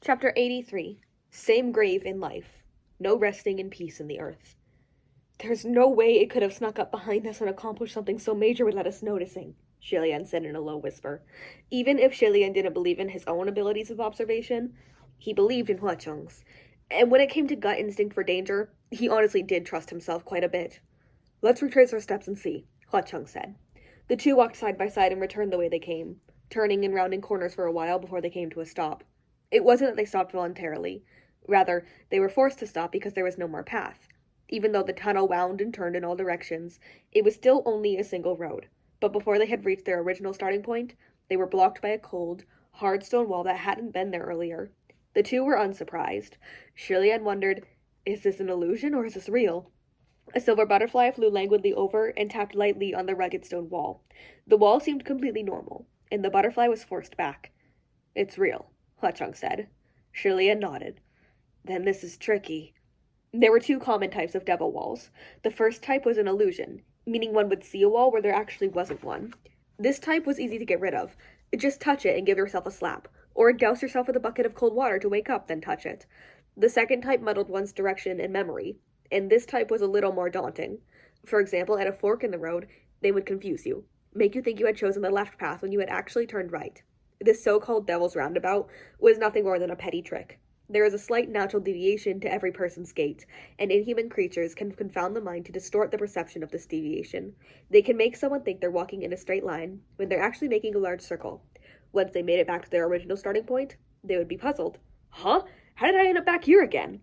Chapter 83. Same grave in life. No resting in peace in the earth. There's no way it could have snuck up behind us and accomplished something so major without us noticing, Shilian said in a low whisper. Even if Shilian didn't believe in his own abilities of observation, he believed in Hua Cheng's. And when it came to gut instinct for danger, he honestly did trust himself quite a bit. Let's retrace our steps and see, Hua Cheng said. The two walked side by side and returned the way they came, turning and rounding corners for a while before they came to a stop. It wasn't that they stopped voluntarily. Rather, they were forced to stop because there was no more path. Even though the tunnel wound and turned in all directions, it was still only a single road. But before they had reached their original starting point, they were blocked by a cold, hard stone wall that hadn't been there earlier. The two were unsurprised. Shilian wondered, is this an illusion or is this real? A silver butterfly flew languidly over and tapped lightly on the rugged stone wall. The wall seemed completely normal, and the butterfly was forced back. It's real, Hua Cheng said. Shilian nodded. Then this is tricky. There were two common types of devil walls. The first type was an illusion, meaning one would see a wall where there actually wasn't one. This type was easy to get rid of. Just touch it and give yourself a slap, or douse yourself with a bucket of cold water to wake up, then touch it. The second type muddled one's direction and memory, and this type was a little more daunting. For example, at a fork in the road, they would confuse you, make you think you had chosen the left path when you had actually turned right. This so-called devil's roundabout was nothing more than a petty trick. There is a slight natural deviation to every person's gait, and inhuman creatures can confound the mind to distort the perception of this deviation. They can make someone think they're walking in a straight line when they're actually making a large circle. Once they made it back to their original starting point, they would be puzzled. Huh? How did I end up back here again?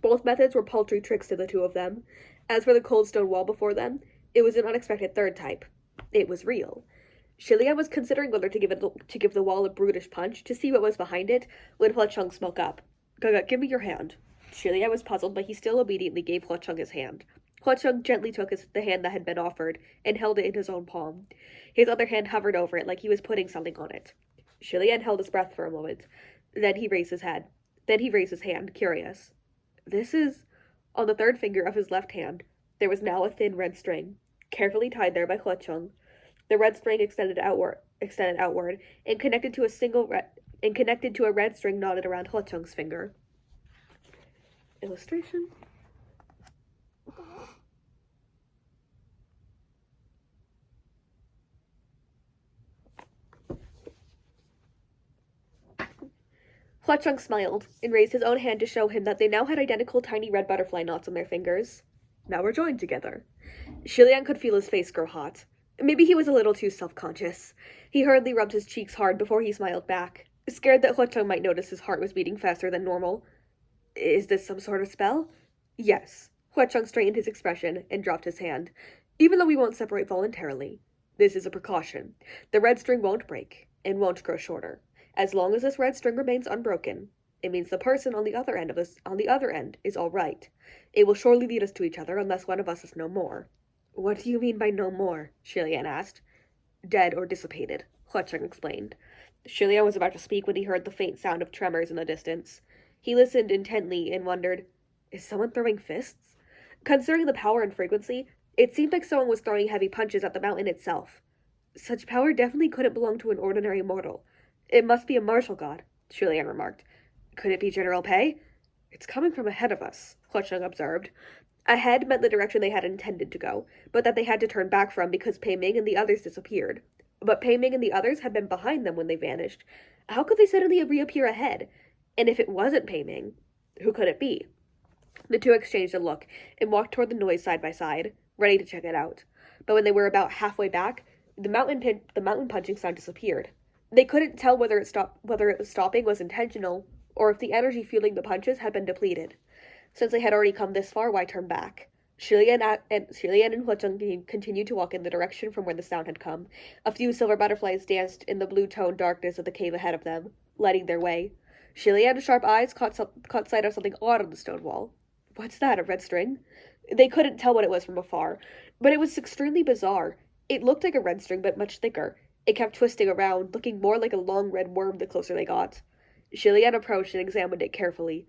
Both methods were paltry tricks to the two of them. As for the cold stone wall before them, it was an unexpected third type. It was real. Shilian was considering whether to give the wall a brutish punch to see what was behind it when Hua Cheng spoke up. Gaga, give me your hand. Shilian was puzzled, but he still obediently gave Hua Cheng his hand. Hua Cheng gently took the hand that had been offered and held it in his own palm. His other hand hovered over it like he was putting something on it. Shilian held his breath for a moment. Then he raised his hand, curious. This is... On the third finger of his left hand, there was now a thin red string, carefully tied there by Hua Cheng. The red string extended outward, and connected to a red string knotted around Hua Cheng's finger. Illustration. Hua Cheng smiled and raised his own hand to show him that they now had identical tiny red butterfly knots on their fingers. Now we're joined together. Shilian could feel his face grow hot. Maybe he was a little too self-conscious. He hurriedly rubbed his cheeks hard before he smiled back, scared that Hua Cheng might notice his heart was beating faster than normal. Is this some sort of spell? Yes. Hua Cheng straightened his expression and dropped his hand. Even though we won't separate voluntarily, this is a precaution. The red string won't break, and won't grow shorter. As long as this red string remains unbroken, it means the person on the other end is all right. It will surely lead us to each other unless one of us is no more. What do you mean by no more? Shilian asked. Dead or dissipated, Hua Cheng explained. Shilian was about to speak when he heard the faint sound of tremors in the distance. He listened intently and wondered, is someone throwing fists? Considering the power and frequency, it seemed like someone was throwing heavy punches at the mountain itself. Such power definitely couldn't belong to an ordinary mortal. It must be a martial god, Shilian remarked. Could it be General Pei? It's coming from ahead of us, Hua Cheng observed. Ahead meant the direction they had intended to go, but that they had to turn back from because Pei Ming and the others disappeared. But Pei Ming and the others had been behind them when they vanished. How could they suddenly reappear ahead? And if it wasn't Pei Ming, who could it be? The two exchanged a look and walked toward the noise side by side, ready to check it out. But when they were about halfway back, the mountain punching sound disappeared. They couldn't tell whether it was stopping was intentional, or if the energy fueling the punches had been depleted. Since they had already come this far, why turn back? Shilian and Hua Cheng continued to walk in the direction from where the sound had come. A few silver butterflies danced in the blue-toned darkness of the cave ahead of them, lighting their way. Shilian's sharp eyes caught sight of something odd on the stone wall. What's that, a red string? They couldn't tell what it was from afar, but it was extremely bizarre. It looked like a red string, but much thicker. It kept twisting around, looking more like a long red worm the closer they got. Shilian approached and examined it carefully.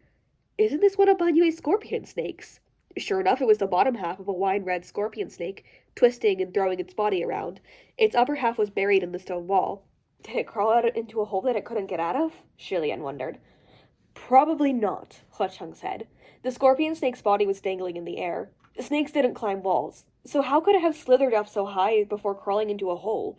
Isn't this one of Banyue's scorpion snakes? Sure enough, it was the bottom half of a wine-red scorpion snake, twisting and throwing its body around. Its upper half was buried in the stone wall. Did it crawl out into a hole that it couldn't get out of? Shilian wondered. Probably not, Huacheng said. The scorpion snake's body was dangling in the air. Snakes didn't climb walls, so how could it have slithered up so high before crawling into a hole?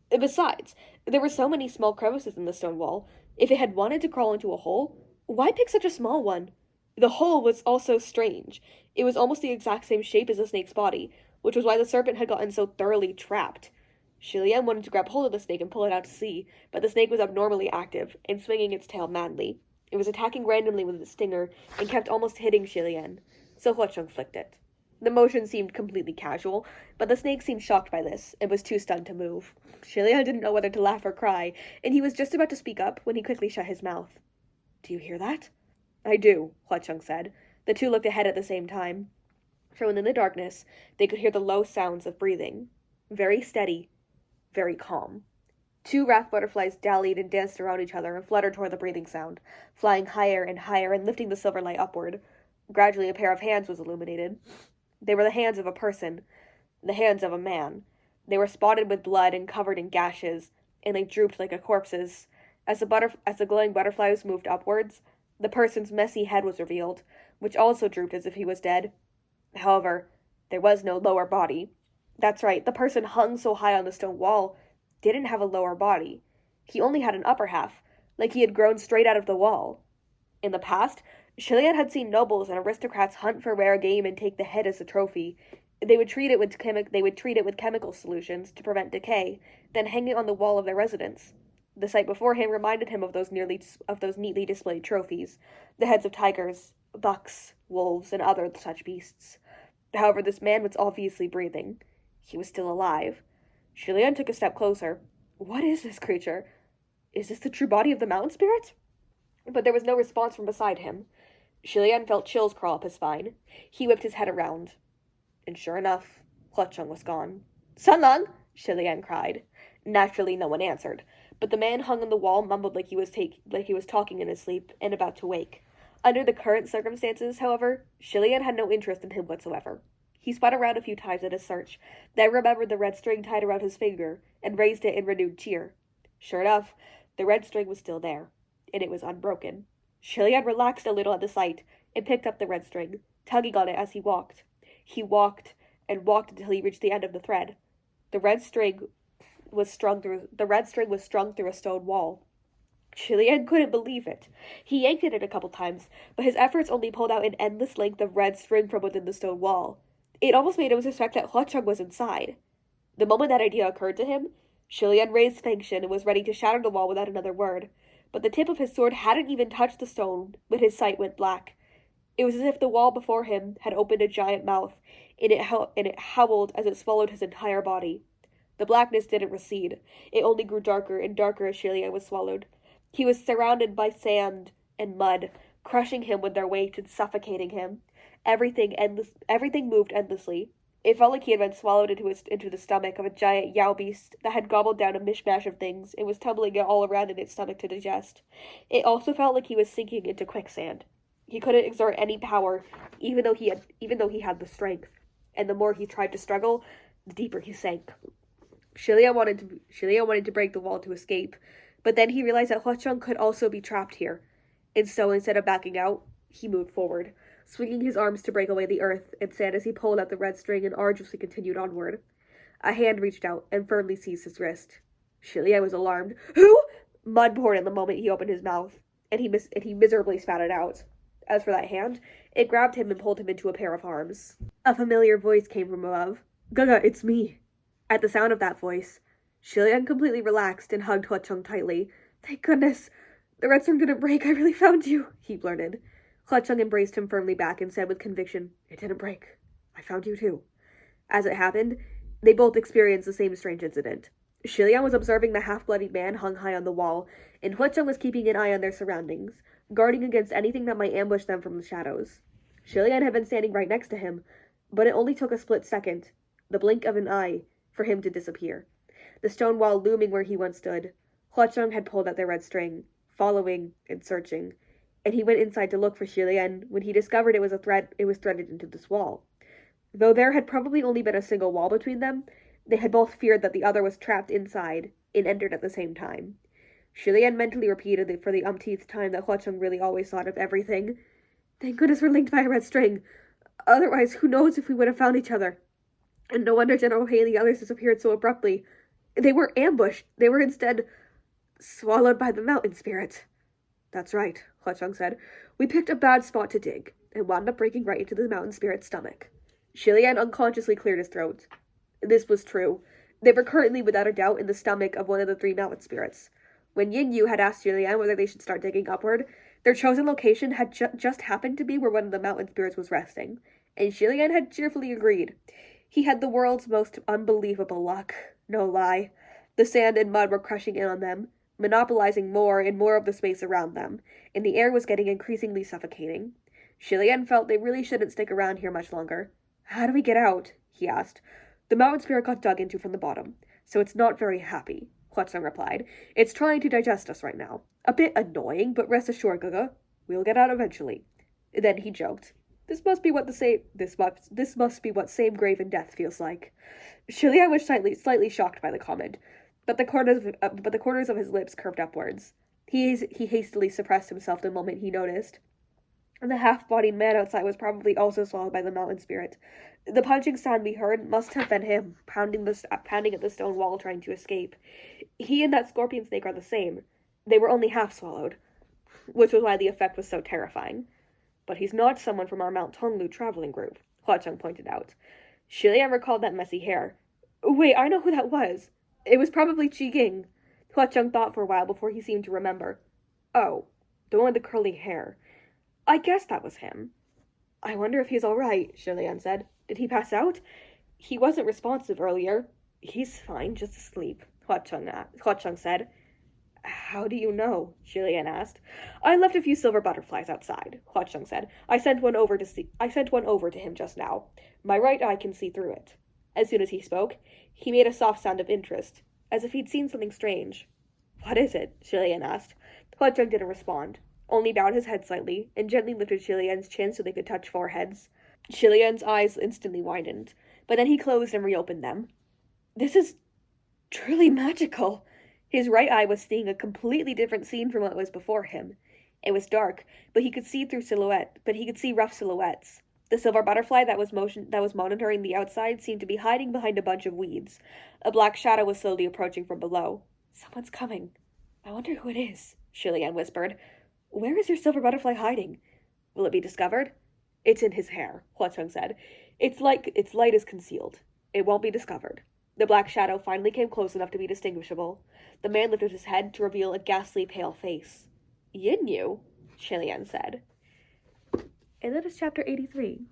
Besides, there were so many small crevices in the stone wall. If it had wanted to crawl into a hole, why pick such a small one? The hole was also strange. It was almost the exact same shape as the snake's body, which was why the serpent had gotten so thoroughly trapped. Shilian wanted to grab hold of the snake and pull it out to sea, but the snake was abnormally active and swinging its tail madly. It was attacking randomly with its stinger and kept almost hitting Shilian, so Huacheng flicked it. The motion seemed completely casual, but the snake seemed shocked by this and was too stunned to move. Shilian didn't know whether to laugh or cry, and he was just about to speak up when he quickly shut his mouth. "Do you hear that?" "I do," Huacheng said. The two looked ahead at the same time. From within the darkness, they could hear the low sounds of breathing. Very steady, very calm. Two wrath butterflies dallied and danced around each other and fluttered toward the breathing sound, flying higher and lifting the silver light upward. Gradually, a pair of hands was illuminated. They were the hands of a person, the hands of a man. They were spotted with blood and covered in gashes, and they drooped like a corpse's. As the glowing butterflies moved upwards, the person's messy head was revealed, which also drooped as if he was dead. However, there was no lower body. That's right, the person hung so high on the stone wall didn't have a lower body. He only had an upper half, like he had grown straight out of the wall. In the past, Shilian had seen nobles and aristocrats hunt for rare game and take the head as a trophy. They would treat it with chemical solutions to prevent decay, then hang it on the wall of their residence. The sight before him reminded him of those neatly displayed trophies, the heads of tigers, bucks, wolves, and other such beasts. However, this man was obviously breathing. He was still alive. Shilian took a step closer. What is this creature? Is this the true body of the mountain spirit? But there was no response from beside him. Shilian felt chills crawl up his spine. He whipped his head around. And sure enough, Huacheng was gone. "Sanlang!" Shilian cried. Naturally, no one answered, but the man hung on the wall mumbled like he was talking in his sleep and about to wake. Under the current circumstances, however, Shilian had no interest in him whatsoever. He spun around a few times at his search, then remembered the red string tied around his finger, and raised it in renewed cheer. Sure enough, the red string was still there, and it was unbroken. Shilian relaxed a little at the sight, and picked up the red string, tugging on it as he walked. He walked, and walked until he reached the end of the thread. The red string was strung through a stone wall. Shilian couldn't believe it. He yanked at it a couple times, but his efforts only pulled out an endless length of red string from within the stone wall. It almost made him suspect that Huacheng was inside. The moment that idea occurred to him, Shilian raised Fengshin and was ready to shatter the wall without another word. But the tip of his sword hadn't even touched the stone when his sight went black. It was as if the wall before him had opened a giant mouth, and it howled as it swallowed his entire body. The blackness didn't recede. It only grew darker and darker as Shilian was swallowed. He was surrounded by sand and mud, crushing him with their weight and suffocating him. Everything moved endlessly. It felt like he had been swallowed into the stomach of a giant yow beast that had gobbled down a mishmash of things and was tumbling it all around in its stomach to digest. It also felt like he was sinking into quicksand. He couldn't exert any power, even though he had the strength. And the more he tried to struggle, the deeper he sank. Shilian wanted to break the wall to escape, but then he realized that Huacheng could also be trapped here. And so, instead of backing out, he moved forward, swinging his arms to break away the earth and sand as he pulled out the red string and arduously continued onward. A hand reached out and firmly seized his wrist. Shilian was alarmed. "Who?" Mud poured in the moment he opened his mouth, and he miserably spat it out. As for that hand, it grabbed him and pulled him into a pair of arms. A familiar voice came from above. "Gaga, it's me." At the sound of that voice, Shilian completely relaxed and hugged Huacheng tightly. "Thank goodness. The red string didn't break. I really found you," he blurted. Huacheng embraced him firmly back and said with conviction, "It didn't break. I found you too." As it happened, they both experienced the same strange incident. Shilian was observing the half-bloodied man hung high on the wall, and Huacheng was keeping an eye on their surroundings, guarding against anything that might ambush them from the shadows. Shilian had been standing right next to him, but it only took a split second, the blink of an eye, for him to disappear. The stone wall looming where he once stood, Huacheng had pulled out their red string, following and searching, and he went inside to look for Shilian when he discovered it was threaded into this wall. Though there had probably only been a single wall between them, they had both feared that the other was trapped inside and entered at the same time. Shilian mentally repeated it for the umpteenth time that Huacheng really always thought of everything. Thank goodness we're linked by a red string. Otherwise, who knows if we would have found each other. And no wonder General Hay and the others disappeared so abruptly. They weren't ambushed. They were instead swallowed by the mountain spirit. That's right, Huacheng said. We picked a bad spot to dig, and wound up breaking right into the mountain spirit's stomach. Shilian unconsciously cleared his throat. This was true. They were currently, without a doubt, in the stomach of one of the 3 mountain spirits. When Yin Yu had asked Shilian whether they should start digging upward, their chosen location had just happened to be where one of the mountain spirits was resting, and Shilian had cheerfully agreed. He had the world's most unbelievable luck, no lie. The sand and mud were crushing in on them, monopolizing more and more of the space around them, and the air was getting increasingly suffocating. Shilian felt they really shouldn't stick around here much longer. How do we get out? He asked. The mountain spirit got dug into from the bottom, so it's not very happy, Huacheng replied. It's trying to digest us right now. A bit annoying, but rest assured, Gaga, we'll get out eventually. Then he joked. This must be what same grave in death feels like. Shilian was slightly shocked by the comment, but the corners of his lips curved upwards. He hastily suppressed himself the moment he noticed. And the half-bodied man outside was probably also swallowed by the mountain spirit. The punching sound we heard must have been him, pounding at the stone wall trying to escape. He and that scorpion snake are the same. They were only half swallowed, which was why the effect was so terrifying. But he's not someone from our Mount Tonglu traveling group, Huacheng pointed out. Shilian recalled that messy hair. Wait, I know who that was. It was probably Qi Ging. Huacheng thought for a while before he seemed to remember. Oh, the one with the curly hair. I guess that was him. I wonder if he's all right, Shilian said. Did he pass out? He wasn't responsive earlier. He's fine, just asleep, Huacheng said. How do you know? Shilian asked. I left a few silver butterflies outside, Huacheng said. I sent one over to him just now. My right eye can see through it. As soon as he spoke, he made a soft sound of interest, as if he'd seen something strange. What is it? Shilian asked. Huacheng didn't respond, only bowed his head slightly, and gently lifted Shilian's chin so they could touch foreheads. Shilian's eyes instantly widened, but then he closed and reopened them. This is truly magical. His right eye was seeing a completely different scene from what was before him. It was dark, but he could see rough silhouettes. The silver butterfly that was monitoring the outside seemed to be hiding behind a bunch of weeds. A black shadow was slowly approaching from below. Someone's coming. I wonder who it is, Shilian whispered. Where is your silver butterfly hiding? Will it be discovered? It's in his hair, Huacheng said. Its light is concealed. It won't be discovered. The black shadow finally came close enough to be distinguishable. The man lifted his head to reveal a ghastly pale face. Yin Yu, Shilian said. And that is chapter 83.